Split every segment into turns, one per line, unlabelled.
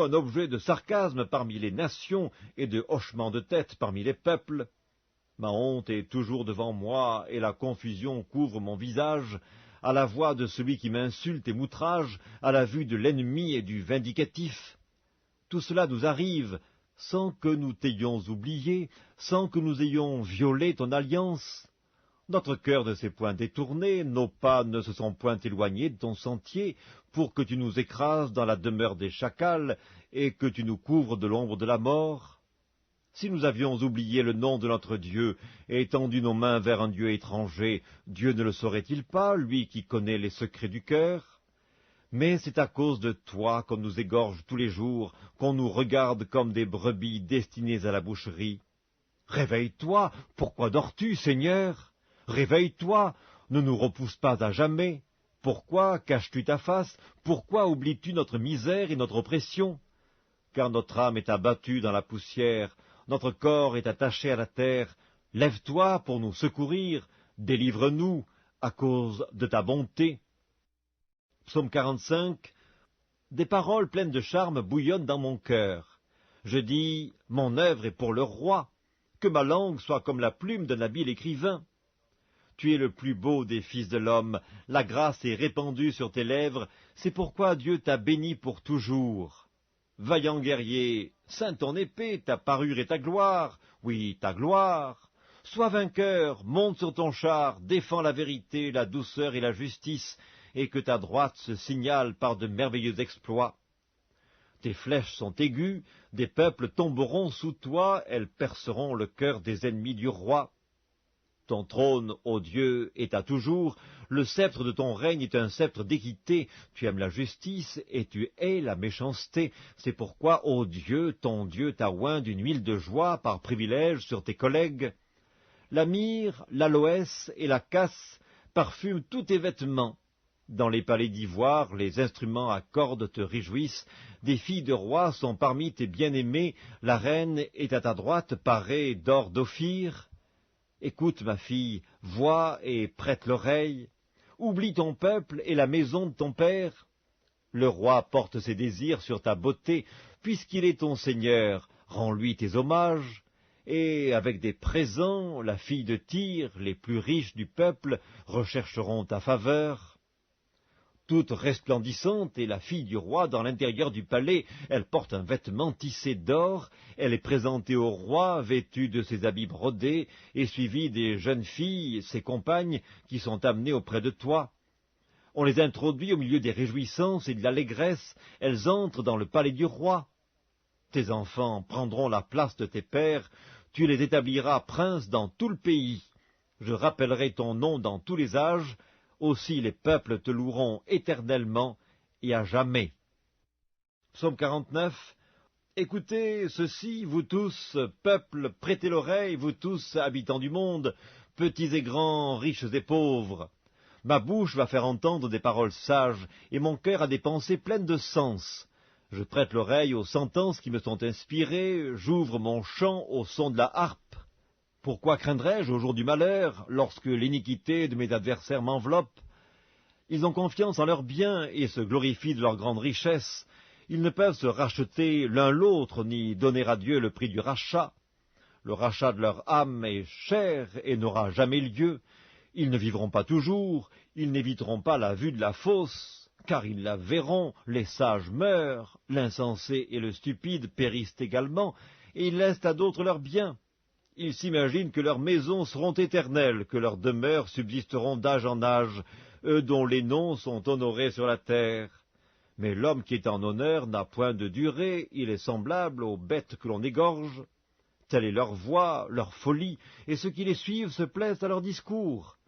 un objet de sarcasme parmi les nations et de hochement de tête parmi les peuples. Ma honte est toujours devant moi, et la confusion couvre mon visage, à la voix de celui qui m'insulte et m'outrage, à la vue de l'ennemi et du vindicatif. Tout cela nous arrive sans que nous t'ayons oublié, sans que nous ayons violé ton alliance. Notre cœur ne s'est point détourné, nos pas ne se sont point éloignés de ton sentier, pour que tu nous écrases dans la demeure des chacals, et que tu nous couvres de l'ombre de la mort. Si nous avions oublié le nom de notre Dieu, et étendu nos mains vers un Dieu étranger, Dieu ne le saurait-il pas, lui qui connaît les secrets du cœur? Mais c'est à cause de toi qu'on nous égorge tous les jours, qu'on nous regarde comme des brebis destinées à la boucherie. Réveille-toi, pourquoi dors-tu, Seigneur? Réveille-toi, ne nous repousse pas à jamais. Pourquoi caches-tu ta face? Pourquoi oublies-tu notre misère et notre oppression? Car notre âme est abattue dans la poussière, notre corps est attaché à la terre. Lève-toi pour nous secourir, délivre-nous à cause de ta bonté. Psaume 45. Des paroles pleines de charme bouillonnent dans mon cœur. Je dis, mon œuvre est pour le roi, que ma langue soit comme la plume d'un habile écrivain. Tu es le plus beau des fils de l'homme, la grâce est répandue sur tes lèvres, c'est pourquoi Dieu t'a béni pour toujours. Vaillant guerrier, ceins ton épée, ta parure et ta gloire, oui, ta gloire. Sois vainqueur, monte sur ton char, défends la vérité, la douceur et la justice, et que ta droite se signale par de merveilleux exploits. Tes flèches sont aiguës, des peuples tomberont sous toi, elles perceront le cœur des ennemis du roi. Ton trône, ô Dieu, est à toujours, le sceptre de ton règne est un sceptre d'équité, tu aimes la justice et tu hais la méchanceté, c'est pourquoi, ô Dieu, ton Dieu t'a oint d'une huile de joie par privilège sur tes collègues. La myrrhe, l'aloès et la casse parfument tous tes vêtements. Dans les palais d'ivoire, les instruments à cordes te réjouissent, des filles de rois sont parmi tes bien-aimés, la reine est à ta droite parée d'or d'Ophir. Écoute, ma fille, vois et prête l'oreille. Oublie ton peuple et la maison de ton père. Le roi porte ses désirs sur ta beauté, puisqu'il est ton seigneur, rends-lui tes hommages. Et avec des présents, la fille de Tyr, les plus riches du peuple, rechercheront ta faveur. Toute resplendissante est la fille du roi dans l'intérieur du palais. Elle porte un vêtement tissé d'or. Elle est présentée au roi, vêtue de ses habits brodés, et suivie des jeunes filles, ses compagnes, qui sont amenées auprès de toi. On les introduit au milieu des réjouissances et de l'allégresse. Elles entrent dans le palais du roi. Tes enfants prendront la place de tes pères. Tu les établiras princes dans tout le pays. Je rappellerai ton nom dans tous les âges. Aussi les peuples te loueront éternellement et à jamais. Psaume 49. Écoutez ceci, vous tous, peuples, prêtez l'oreille, vous tous, habitants du monde, petits et grands, riches et pauvres. Ma bouche va faire entendre des paroles sages, et mon cœur a des pensées pleines de sens. Je prête l'oreille aux sentences qui me sont inspirées, j'ouvre mon chant au son de la harpe. Pourquoi craindrais-je au jour du malheur, lorsque l'iniquité de mes adversaires m'enveloppe? Ils ont confiance en leurs biens et se glorifient de leur grande richesse. Ils ne peuvent se racheter l'un l'autre, ni donner à Dieu le prix du rachat. Le rachat de leur âme est cher et n'aura jamais lieu. Ils ne vivront pas toujours, ils n'éviteront pas la vue de la fosse, car ils la verront, les sages meurent, l'insensé et le stupide périssent également, et ils laissent à d'autres leurs biens. Ils s'imaginent que leurs maisons seront éternelles, que leurs demeures subsisteront d'âge en âge, eux dont les noms sont honorés sur la terre. Mais l'homme qui est en honneur n'a point de durée, il est semblable aux bêtes que l'on égorge. Telle est leur voix, leur folie, et ceux qui les suivent se plaisent à leur discours.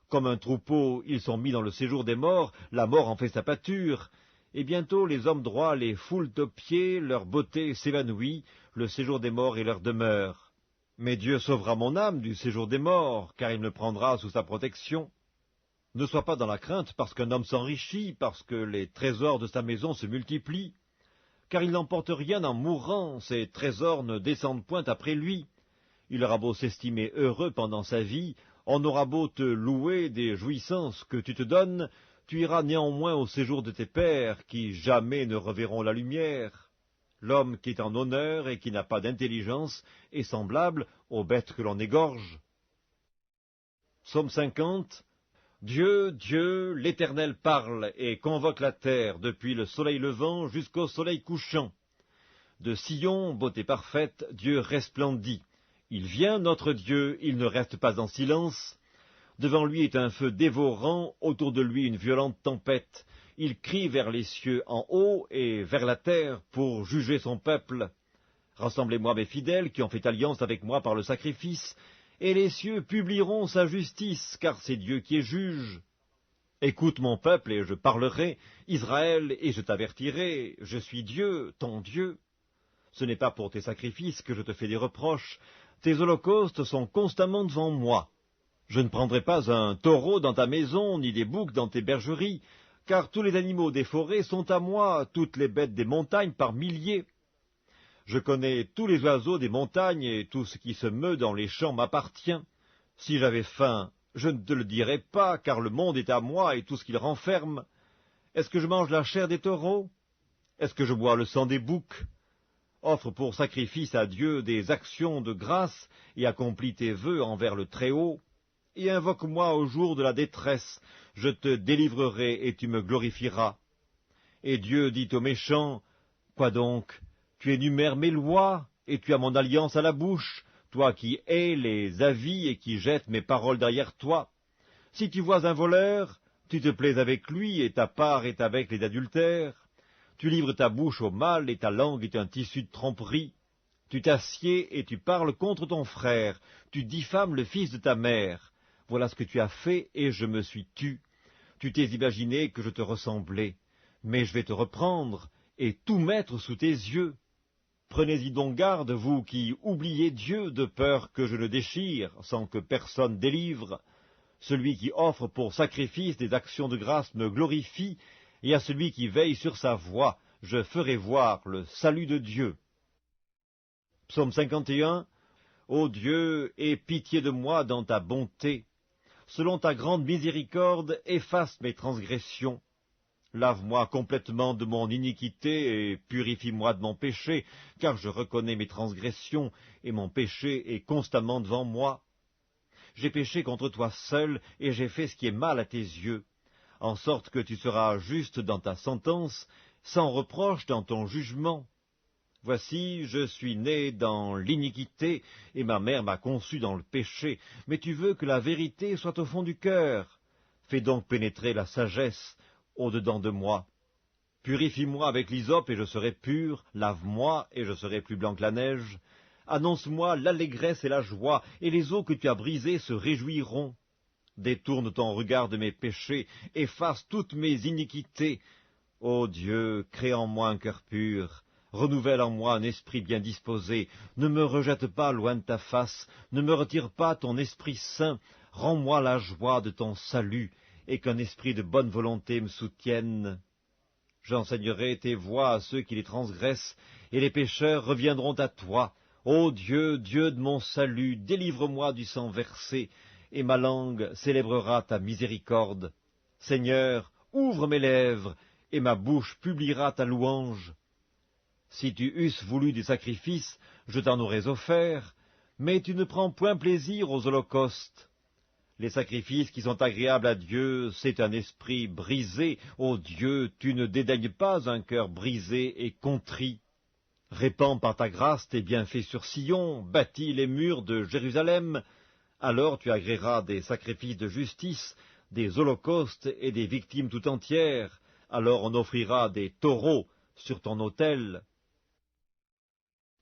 Comme un troupeau, ils sont mis dans le séjour des morts, la mort en fait sa pâture. Et bientôt les hommes droits les foulent aux pieds, leur beauté s'évanouit, le séjour des morts est leur demeure. Mais Dieu sauvera mon âme du séjour des morts, car il me prendra sous sa protection. Ne sois pas dans la crainte parce qu'un homme s'enrichit, parce que les trésors de sa maison se multiplient. Car il n'emporte rien en mourant, ses trésors ne descendent point après lui. Il aura beau s'estimer heureux pendant sa vie, on aura beau te louer des jouissances que tu te donnes, tu iras néanmoins au séjour de tes pères, qui jamais ne reverront la lumière. L'homme qui est en honneur et qui n'a pas d'intelligence est semblable aux bêtes que l'on égorge. Psaume 50. Dieu, Dieu, l'Éternel parle et convoque la terre depuis le soleil levant jusqu'au soleil couchant. De Sion, beauté parfaite, Dieu resplendit. Il vient, notre Dieu, il ne reste pas en silence. Devant lui est un feu dévorant, autour de lui une violente tempête. Il crie vers les cieux en haut et vers la terre pour juger son peuple. Rassemblez-moi mes fidèles qui ont fait alliance avec moi par le sacrifice, et les cieux publieront sa justice, car c'est Dieu qui est juge. Écoute mon peuple et je parlerai, Israël, et je t'avertirai, je suis Dieu, ton Dieu. Ce n'est pas pour tes sacrifices que je te fais des reproches, tes holocaustes sont constamment devant moi. Je ne prendrai pas un taureau dans ta maison, ni des boucs dans tes bergeries, car tous les animaux des forêts sont à moi, toutes les bêtes des montagnes par milliers. Je connais tous les oiseaux des montagnes, et tout ce qui se meut dans les champs m'appartient. Si j'avais faim, je ne te le dirais pas, car le monde est à moi et tout ce qu'il renferme. Est-ce que je mange la chair des taureaux? Est-ce que je bois le sang des boucs? Offre pour sacrifice à Dieu des actions de grâce, et accomplis tes vœux envers le Très-Haut. Et invoque-moi au jour de la détresse, je te délivrerai et tu me glorifieras. Et Dieu dit aux méchants, quoi donc? Tu énumères mes lois, et tu as mon alliance à la bouche, toi qui hais les avis et qui jettes mes paroles derrière toi. Si tu vois un voleur, tu te plais avec lui, et ta part est avec les adultères. Tu livres ta bouche au mal, et ta langue est un tissu de tromperie. Tu t'assieds et tu parles contre ton frère, tu diffames le fils de ta mère. Voilà ce que tu as fait, et je me suis tu. Tu t'es imaginé que je te ressemblais, mais je vais te reprendre, et tout mettre sous tes yeux. Prenez-y donc garde, vous qui oubliez Dieu, de peur que je ne déchire, sans que personne délivre. Celui qui offre pour sacrifice des actions de grâce me glorifie, et à celui qui veille sur sa voie, je ferai voir le salut de Dieu. Psaume 51. Ô Dieu, aie pitié de moi dans ta bonté. Selon ta grande miséricorde, efface mes transgressions. Lave-moi complètement de mon iniquité et purifie-moi de mon péché, car je reconnais mes transgressions, et mon péché est constamment devant moi. J'ai péché contre toi seul, et j'ai fait ce qui est mal à tes yeux, en sorte que tu seras juste dans ta sentence, sans reproche dans ton jugement. Voici, je suis né dans l'iniquité, et ma mère m'a conçu dans le péché, mais tu veux que la vérité soit au fond du cœur. Fais donc pénétrer la sagesse au-dedans de moi. Purifie-moi avec l'hysope et je serai pur, lave-moi et je serai plus blanc que la neige. Annonce-moi l'allégresse et la joie, et les eaux que tu as brisées se réjouiront. Détourne ton regard de mes péchés, efface toutes mes iniquités. Ô Dieu, crée en moi un cœur pur, renouvelle en moi un esprit bien disposé, ne me rejette pas loin de ta face, ne me retire pas ton Esprit Saint, rends-moi la joie de ton salut, et qu'un esprit de bonne volonté me soutienne. J'enseignerai tes voies à ceux qui les transgressent, et les pécheurs reviendront à toi. Ô Dieu, Dieu de mon salut, délivre-moi du sang versé, et ma langue célébrera ta miséricorde. Seigneur, ouvre mes lèvres, et ma bouche publiera ta louange. Si tu eusses voulu des sacrifices, je t'en aurais offert, mais tu ne prends point plaisir aux holocaustes. Les sacrifices qui sont agréables à Dieu, c'est un esprit brisé. Ô Dieu, tu ne dédaignes pas un cœur brisé et contrit. Répands par ta grâce tes bienfaits sur Sion, bâtis les murs de Jérusalem. Alors tu agréeras des sacrifices de justice, des holocaustes et des victimes tout entières. Alors on offrira des taureaux sur ton autel.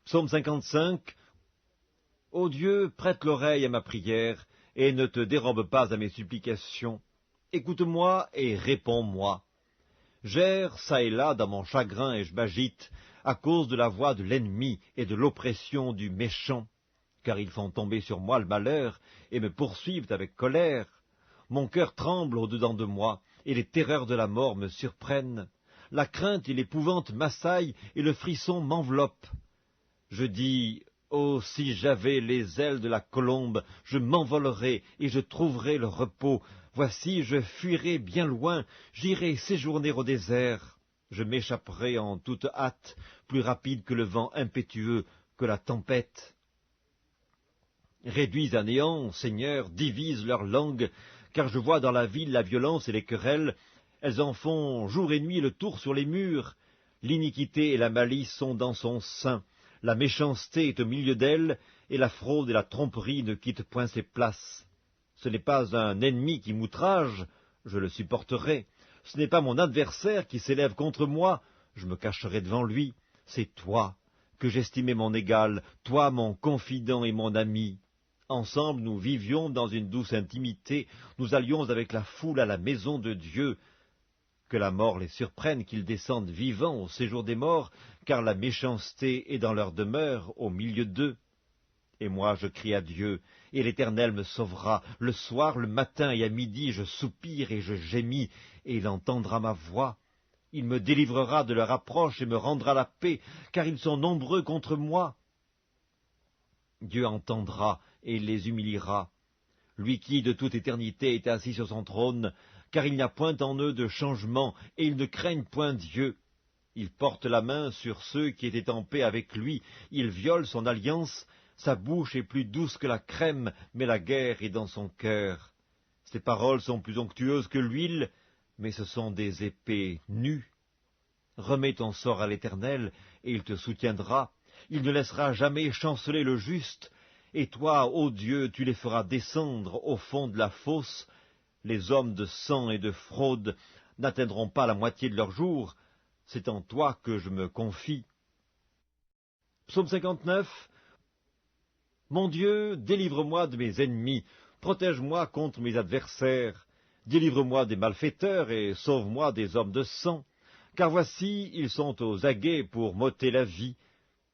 Psaume 55. Ô Dieu, prête l'oreille à ma prière, et ne te dérobe pas à mes supplications. Écoute-moi et réponds-moi. J'erre çà et là dans mon chagrin et je m'agite, à cause de la voix de l'ennemi et de l'oppression du méchant, car ils font tomber sur moi le malheur et me poursuivent avec colère. Mon cœur tremble au-dedans de moi, et les terreurs de la mort me surprennent. La crainte et l'épouvante m'assaillent, et le frisson m'enveloppe. Je dis, oh, si j'avais les ailes de la colombe, je m'envolerais et je trouverais le repos. Voici, je fuirai bien loin, j'irai séjourner au désert. Je m'échapperai en toute hâte, plus rapide que le vent impétueux, que la tempête. Réduis à néant, Seigneur, divise leur langue, car je vois dans la ville la violence et les querelles. Elles en font jour et nuit le tour sur les murs. L'iniquité et la malice sont dans son sein. La méchanceté est au milieu d'elle, et la fraude et la tromperie ne quittent point ses places. Ce n'est pas un ennemi qui m'outrage, je le supporterai. Ce n'est pas mon adversaire qui s'élève contre moi, je me cacherai devant lui. C'est toi que j'estimais mon égal, toi mon confident et mon ami. Ensemble nous vivions dans une douce intimité, nous allions avec la foule à la maison de Dieu. Que la mort les surprenne, qu'ils descendent vivants au séjour des morts, car la méchanceté est dans leur demeure au milieu d'eux. Et moi je crie à Dieu, et l'Éternel me sauvera. Le soir, le matin et à midi, je soupire et je gémis, et il entendra ma voix. Il me délivrera de leur approche et me rendra la paix, car ils sont nombreux contre moi. Dieu entendra et les humiliera. Lui qui, de toute éternité, est assis sur son trône, car il n'y a point en eux de changement, et ils ne craignent point Dieu. Il porte la main sur ceux qui étaient en paix avec lui, il viole son alliance, sa bouche est plus douce que la crème, mais la guerre est dans son cœur. Ses paroles sont plus onctueuses que l'huile, mais ce sont des épées nues. Remets ton sort à l'Éternel, et il te soutiendra. Il ne laissera jamais chanceler le juste, et toi, ô Dieu, tu les feras descendre au fond de la fosse. Les hommes de sang et de fraude n'atteindront pas la moitié de leur jour. C'est en toi que je me confie. Psaume 59. Mon Dieu, délivre-moi de mes ennemis, protège-moi contre mes adversaires, délivre-moi des malfaiteurs et sauve-moi des hommes de sang, car voici, ils sont aux aguets pour m'ôter la vie.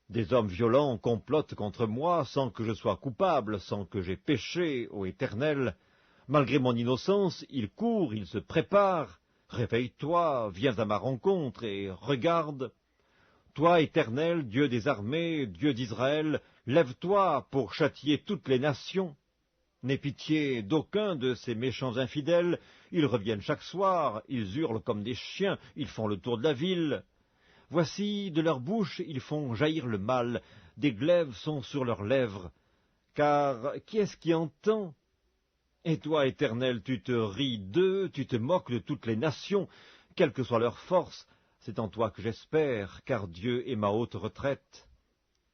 Des hommes violents complotent contre moi sans que je sois coupable, sans que j'aie péché, ô Éternel. Malgré mon innocence, ils courent, ils se préparent. Réveille-toi, viens à ma rencontre et regarde. Toi, Éternel, Dieu des armées, Dieu d'Israël, lève-toi pour châtier toutes les nations. N'aie pitié d'aucun de ces méchants infidèles, ils reviennent chaque soir, ils hurlent comme des chiens, ils font le tour de la ville. Voici, de leur bouche, ils font jaillir le mal, des glaives sont sur leurs lèvres. Car qui est-ce qui entend? Et toi, Éternel, tu te ris d'eux, tu te moques de toutes les nations, quelle que soit leur force. C'est en toi que j'espère, car Dieu est ma haute retraite.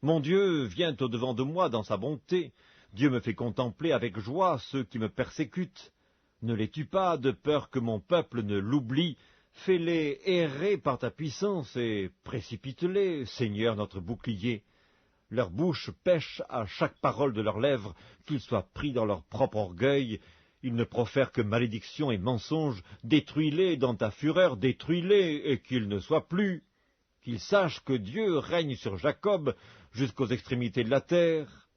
Mon Dieu vient au-devant de moi dans sa bonté. Dieu me fait contempler avec joie ceux qui me persécutent. Ne les tue pas, de peur que mon peuple ne l'oublie. Fais-les errer par ta puissance et précipite-les, Seigneur notre bouclier. Leur bouche pêche à chaque parole de leurs lèvres, qu'ils soient pris dans leur propre orgueil. Ils ne profèrent que malédiction et mensonge. Détruis-les dans ta fureur, détruis-les, et qu'ils ne soient plus. Qu'ils sachent que Dieu règne sur Jacob jusqu'aux extrémités de la terre.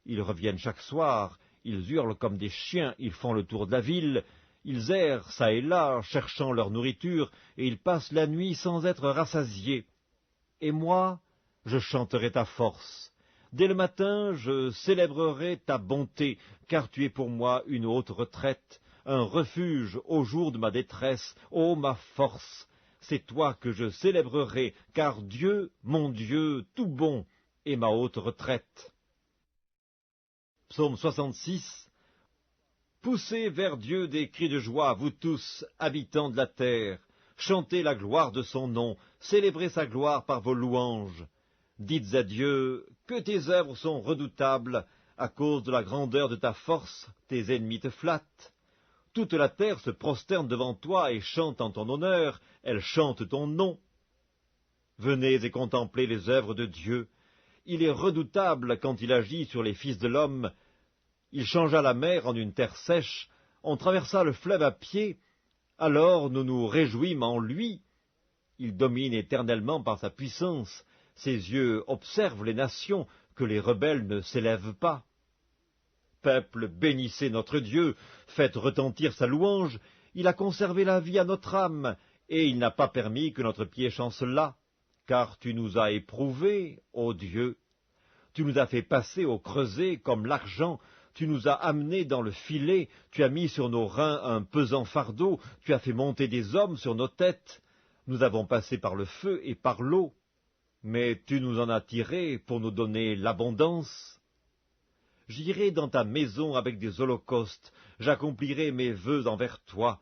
Ils reviennent chaque soir, ils hurlent comme des chiens, ils font le tour de la ville. Ils errent çà et là, cherchant leur nourriture, et ils passent la nuit sans être rassasiés. Et moi, je chanterai ta force. Dès le matin, je célébrerai ta bonté, car tu es pour moi une haute retraite, un refuge au jour de ma détresse, ô ma force. C'est toi que je célébrerai, car Dieu, mon Dieu, tout bon, est ma haute retraite. Psaume 66. Poussez vers Dieu des cris de joie, vous tous, habitants de la terre. Chantez la gloire de son nom, célébrez sa gloire par vos louanges. Dites à Dieu que tes œuvres sont redoutables, à cause de la grandeur de ta force, tes ennemis te flattent. Toute la terre se prosterne devant toi et chante en ton honneur, elle chante ton nom. Venez et contemplez les œuvres de Dieu. Il est redoutable quand il agit sur les fils de l'homme. Il changea la mer en une terre sèche, on traversa le fleuve à pied, alors nous nous réjouîmes en lui. Il domine éternellement par sa puissance, ses yeux observent les nations, que les rebelles ne s'élèvent pas. Peuple, bénissez notre Dieu, faites retentir sa louange, il a conservé la vie à notre âme, et il n'a pas permis que notre pied chancelât, car tu nous as éprouvés, ô Dieu. Tu nous as fait passer au creuset comme l'argent, tu nous as amenés dans le filet, tu as mis sur nos reins un pesant fardeau, tu as fait monter des hommes sur nos têtes. Nous avons passé par le feu et par l'eau, mais tu nous en as tirés pour nous donner l'abondance. J'irai dans ta maison avec des holocaustes, j'accomplirai mes vœux envers toi.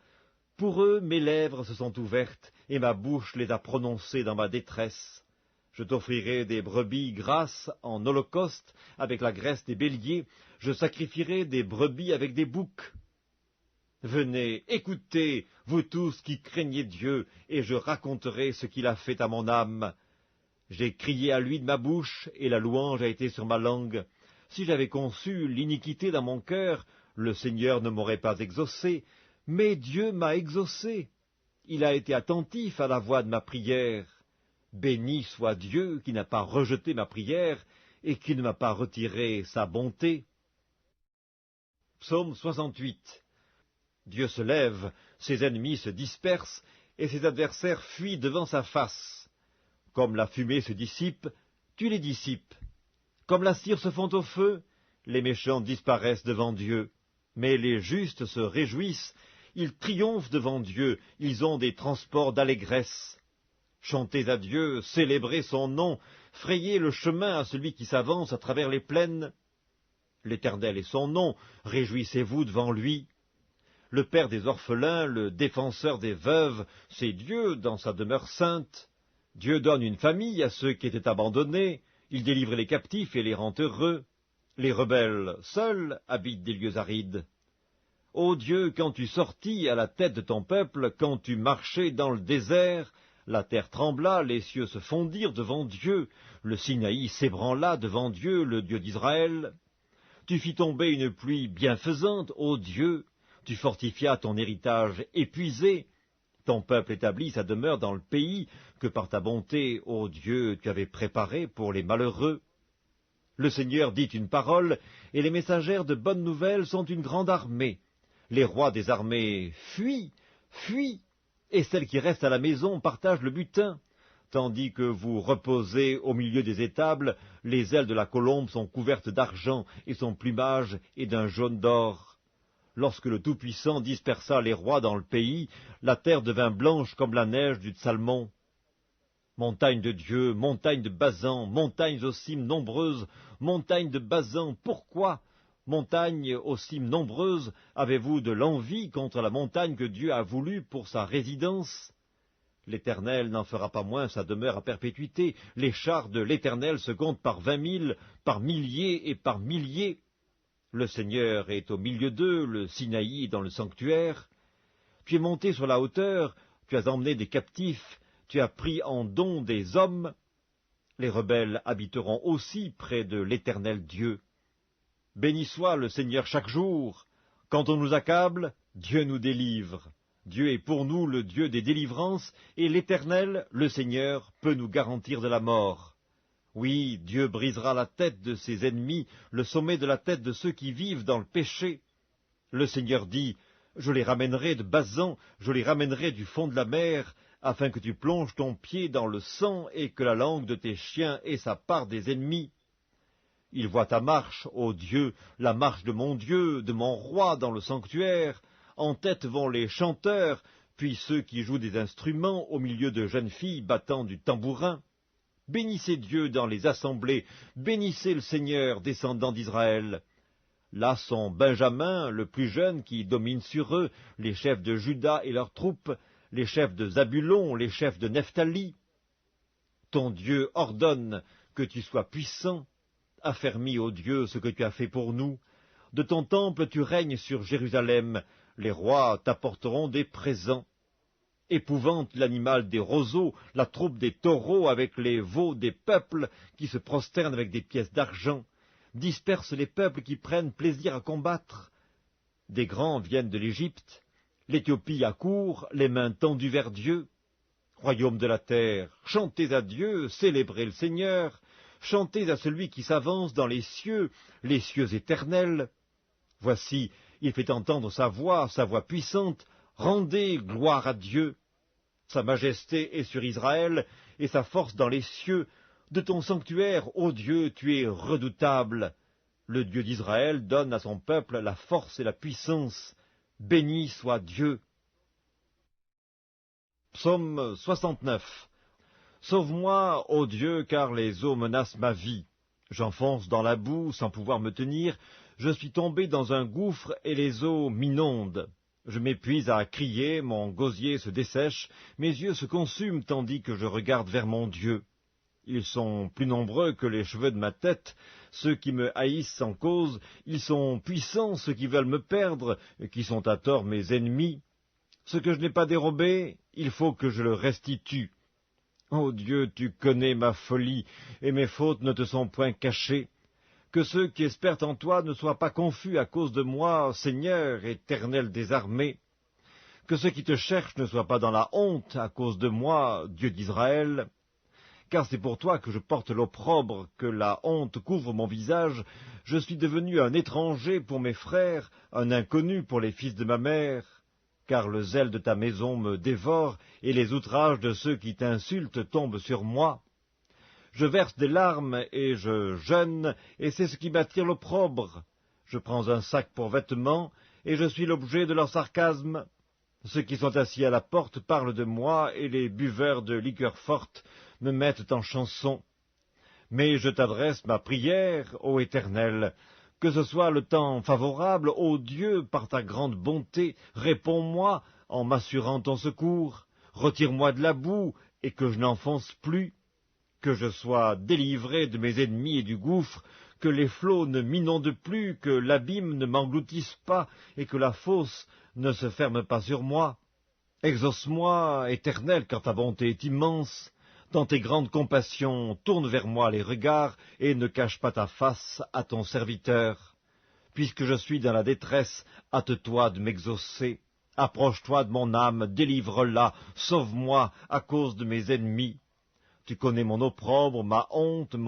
Pour eux, mes lèvres se sont ouvertes, et ma bouche les a prononcés dans ma détresse. Je t'offrirai des brebis grasses en holocauste avec la graisse des béliers, je sacrifierai des brebis avec des boucs. Venez, écoutez, vous tous qui craignez Dieu, et je raconterai ce qu'il a fait à mon âme. J'ai crié à lui de ma bouche, et la louange a été sur ma langue. Si j'avais conçu l'iniquité dans mon cœur, le Seigneur ne m'aurait pas exaucé, mais Dieu m'a exaucé. Il a été attentif à la voix de ma prière. Béni soit Dieu qui n'a pas rejeté ma prière et qui ne m'a pas retiré sa bonté. Psaume 68. Dieu se lève, ses ennemis se dispersent, et ses adversaires fuient devant sa face. Comme la fumée se dissipe, tu les dissipes. Comme la cire se fond au feu, les méchants disparaissent devant Dieu. Mais les justes se réjouissent, ils triomphent devant Dieu, ils ont des transports d'allégresse. Chantez à Dieu, célébrez son nom, frayez le chemin à celui qui s'avance à travers les plaines. L'Éternel est son nom, réjouissez-vous devant lui. Le Père des orphelins, le défenseur des veuves, c'est Dieu dans sa demeure sainte. Dieu donne une famille à ceux qui étaient abandonnés, il délivre les captifs et les rend heureux. Les rebelles, seuls, habitent des lieux arides. Ô Dieu, quand tu sortis à la tête de ton peuple, quand tu marchais dans le désert, la terre trembla, les cieux se fondirent devant Dieu, le Sinaï s'ébranla devant Dieu, le Dieu d'Israël. Tu fis tomber une pluie bienfaisante, ô Dieu, tu fortifias ton héritage épuisé. Ton peuple établit sa demeure dans le pays que par ta bonté, ô Dieu, tu avais préparé pour les malheureux. Le Seigneur dit une parole, et les messagères de bonnes nouvelles sont une grande armée. Les rois des armées fuient, fuient, et celles qui restent à la maison partagent le butin. Tandis que vous reposez au milieu des étables, les ailes de la colombe sont couvertes d'argent, et son plumage est d'un jaune d'or. Lorsque le Tout-Puissant dispersa les rois dans le pays, la terre devint blanche comme la neige du Salmon. Montagne de Dieu, montagne de Basan, montagnes aux cimes nombreuses, montagnes de Basan, pourquoi, montagnes aux cimes nombreuses, avez-vous de l'envie contre la montagne que Dieu a voulue pour sa résidence? L'Éternel n'en fera pas moins sa demeure à perpétuité, les chars de l'Éternel se comptent par 20 000, par milliers et par milliers. Le Seigneur est au milieu d'eux, le Sinaï est dans le sanctuaire. Tu es monté sur la hauteur, tu as emmené des captifs, tu as pris en don des hommes. Les rebelles habiteront aussi près de l'Éternel Dieu. Béni soit le Seigneur chaque jour. Quand on nous accable, Dieu nous délivre. Dieu est pour nous le Dieu des délivrances, et l'Éternel, le Seigneur, peut nous garantir de la mort. Oui, Dieu brisera la tête de ses ennemis, le sommet de la tête de ceux qui vivent dans le péché. Le Seigneur dit, je les ramènerai de Basan, je les ramènerai du fond de la mer, afin que tu plonges ton pied dans le sang et que la langue de tes chiens ait sa part des ennemis. Il voit ta marche, ô Dieu, la marche de mon Dieu, de mon roi dans le sanctuaire. En tête vont les chanteurs, puis ceux qui jouent des instruments au milieu de jeunes filles battant du tambourin. Bénissez Dieu dans les assemblées, bénissez le Seigneur, descendant d'Israël. Là sont Benjamin, le plus jeune, qui domine sur eux, les chefs de Juda et leurs troupes, les chefs de Zabulon, les chefs de Nephtali. Ton Dieu ordonne que tu sois puissant, affermis, ô Dieu, ce que tu as fait pour nous. De ton temple tu règnes sur Jérusalem, les rois t'apporteront des présents. Épouvante l'animal des roseaux, la troupe des taureaux avec les veaux des peuples qui se prosternent avec des pièces d'argent. Disperse les peuples qui prennent plaisir à combattre. Des grands viennent de l'Égypte, l'Éthiopie accourt, les mains tendues vers Dieu. Royaume de la terre, chantez à Dieu, célébrez le Seigneur, chantez à celui qui s'avance dans les cieux éternels. Voici, il fait entendre sa voix puissante, rendez gloire à Dieu. Sa majesté est sur Israël, et sa force dans les cieux. De ton sanctuaire, ô Dieu, tu es redoutable. Le Dieu d'Israël donne à son peuple la force et la puissance. Béni soit Dieu. Psaume 69. Sauve-moi, ô Dieu, car les eaux menacent ma vie. J'enfonce dans la boue sans pouvoir me tenir, je suis tombé dans un gouffre et les eaux m'inondent. Je m'épuise à crier, mon gosier se dessèche, mes yeux se consument tandis que je regarde vers mon Dieu. Ils sont plus nombreux que les cheveux de ma tête, ceux qui me haïssent sans cause, ils sont puissants ceux qui veulent me perdre, qui sont à tort mes ennemis. Ce que je n'ai pas dérobé, il faut que je le restitue. Ô Dieu, tu connais ma folie, et mes fautes ne te sont point cachées. Que ceux qui espèrent en toi ne soient pas confus à cause de moi, Seigneur, Éternel des armées. Que ceux qui te cherchent ne soient pas dans la honte à cause de moi, Dieu d'Israël. Car c'est pour toi que je porte l'opprobre, que la honte couvre mon visage. Je suis devenu un étranger pour mes frères, un inconnu pour les fils de ma mère. Car le zèle de ta maison me dévore, et les outrages de ceux qui t'insultent tombent sur moi. Je verse des larmes, et je jeûne, et c'est ce qui m'attire l'opprobre. Je prends un sac pour vêtement, et je suis l'objet de leur sarcasme. Ceux qui sont assis à la porte parlent de moi, et les buveurs de liqueurs fortes me mettent en chanson. Mais je t'adresse ma prière, ô Éternel. Que ce soit le temps favorable, ô Dieu, par ta grande bonté, réponds-moi en m'assurant ton secours. Retire-moi de la boue, et que je n'enfonce plus. Que je sois délivré de mes ennemis et du gouffre, que les flots ne m'inondent plus, que l'abîme ne m'engloutisse pas, et que la fosse ne se ferme pas sur moi. Exauce-moi, Éternel, car ta bonté est immense. Dans tes grandes compassions, tourne vers moi les regards, et ne cache pas ta face à ton serviteur. Puisque je suis dans la détresse, hâte-toi de m'exaucer. Approche-toi de mon âme, délivre-la, sauve-moi à cause de mes ennemis. Tu connais mon opprobre, ma honte, mon